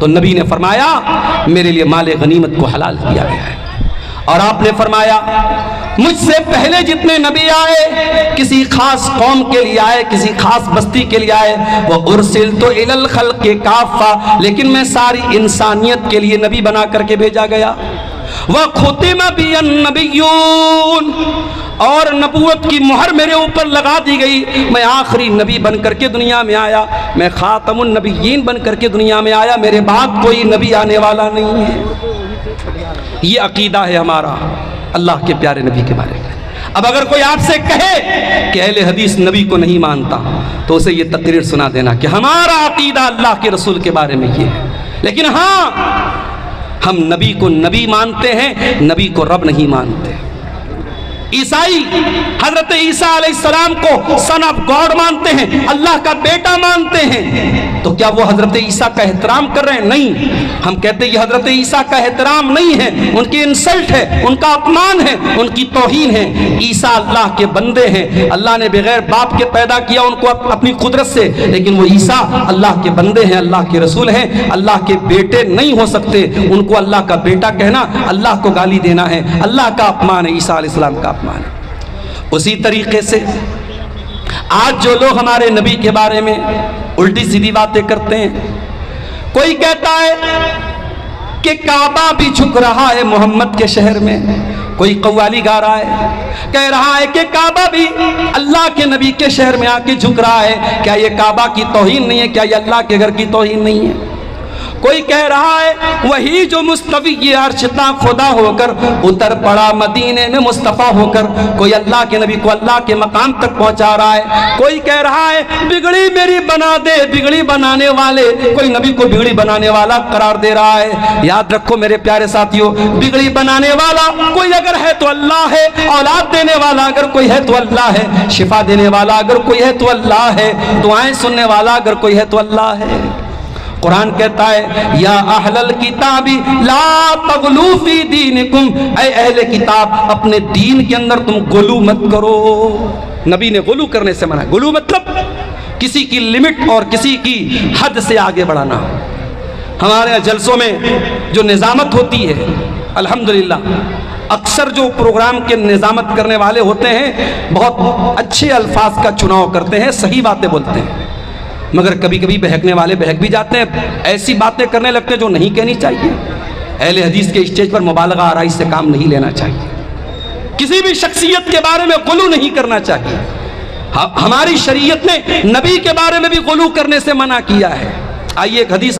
تو نبی نے فرمایا میرے لیے مال غنیمت کو حلال کیا گیا ہے۔ اور آپ نے فرمایا مجھ سے پہلے جتنے نبی آئے کسی خاص قوم کے لیے آئے، کسی خاص بستی کے لیے آئے، وہ ارسلت الی الخلق کافہ، لیکن میں ساری انسانیت کے لیے نبی بنا کر کے بھیجا گیا۔ وختم بی النبیون، اور نبوت کی مہر میرے اوپر لگا دی گئی، میں آخری نبی بن کر کے دنیا میں آیا، میں خاتم النبیین بن کر کے دنیا میں آیا، میرے بعد کوئی نبی آنے والا نہیں ہے۔ یہ عقیدہ ہے ہمارا اللہ کے پیارے نبی کے بارے میں۔ اب اگر کوئی آپ سے کہے کہ اہل حدیث نبی کو نہیں مانتا تو اسے یہ تقریر سنا دینا کہ ہمارا عقیدہ اللہ کے رسول کے بارے میں یہ ہے، لیکن ہاں ہم نبی کو نبی مانتے ہیں، نبی کو رب نہیں مانتے۔ عیسائی حضرت عیسیٰ علیہ السلام کو سن آف گاڈ مانتے ہیں، اللہ کا بیٹا مانتے ہیں، تو کیا وہ حضرت عیسیٰ کا احترام کر رہے ہیں؟ نہیں، ہم کہتے ہیں یہ حضرت عیسیٰ کا احترام نہیں ہے، ان کی انسلٹ ہے، ان کا اپمان ہے، ان کی توہین ہے۔ عیسیٰ اللہ کے بندے ہیں، اللہ نے بغیر باپ کے پیدا کیا ان کو اپنی قدرت سے، لیکن وہ عیسیٰ اللہ کے بندے ہیں، اللہ کے رسول ہیں، اللہ کے بیٹے نہیں ہو سکتے۔ ان کو اللہ کا بیٹا کہنا اللہ کو گالی دینا ہے، اللہ کا اپمان ہے، عیسیٰ علیہ السلام کا اپمان ہے۔ اسی طریقے سے آج جو لوگ ہمارے نبی کے بارے میں الٹی سیدھی باتیں کرتے ہیں، کوئی کہتا ہے کہ کعبہ بھی جھک رہا ہے محمد کے شہر میں، کوئی قوالی گا رہا ہے، کہہ رہا ہے کہ کعبہ بھی اللہ کے نبی کے شہر میں آ کے جھک رہا ہے، کیا یہ کعبہ کی توہین نہیں ہے؟ کیا یہ اللہ کے گھر کی توہین نہیں ہے؟ کوئی کہہ رہا ہے وہی جو مستوی عرش تھا خدا ہو کر اتر پڑا مدینے میں مصطفیٰ ہو کر، کوئی اللہ کے نبی کو اللہ کے مقام تک پہنچا رہا ہے۔ کوئی کہہ رہا ہے بگڑی میری بنا دے، بگڑی بنانے والے، کوئی نبی کو بگڑی بنانے والا قرار دے رہا ہے۔ یاد رکھو میرے پیارے ساتھیوں، بگڑی بنانے والا کوئی اگر ہے تو اللہ ہے، اولاد دینے والا اگر کوئی ہے تو اللہ ہے، شفا دینے والا اگر کوئی ہے تو اللہ ہے، دعائیں سننے والا اگر کوئی ہے تو اللہ ہے۔ قرآن کہتا ہے یا اہل الکتاب لا تغلو فی دینکم، اے اہل کتاب اپنے دین کے اندر تم غلو مت کرو۔ نبی نے غلو کرنے سے منع ہے۔ غلو مطلب کسی کی لمٹ اور کسی کی حد سے آگے بڑھانا۔ ہمارے جلسوں میں جو نظامت ہوتی ہے الحمدللہ، اکثر جو پروگرام کے نظامت کرنے والے ہوتے ہیں بہت اچھے الفاظ کا چناؤ کرتے ہیں، صحیح باتیں بولتے ہیں، مگر کبھی کبھی بہکنے والے بہک بھی جاتے ہیں، ایسی باتیں کرنے لگتے ہیں جو نہیں کہنی چاہیے۔ اہل حدیث کے اسٹیج پر مبالغہ آرائش سے کام نہیں لینا چاہیے، کسی بھی شخصیت کے بارے میں غلو نہیں کرنا چاہیے۔ ہماری شریعت نے نبی کے بارے میں بھی غلو کرنے سے منع کیا ہے۔ آئیے ایک حدیث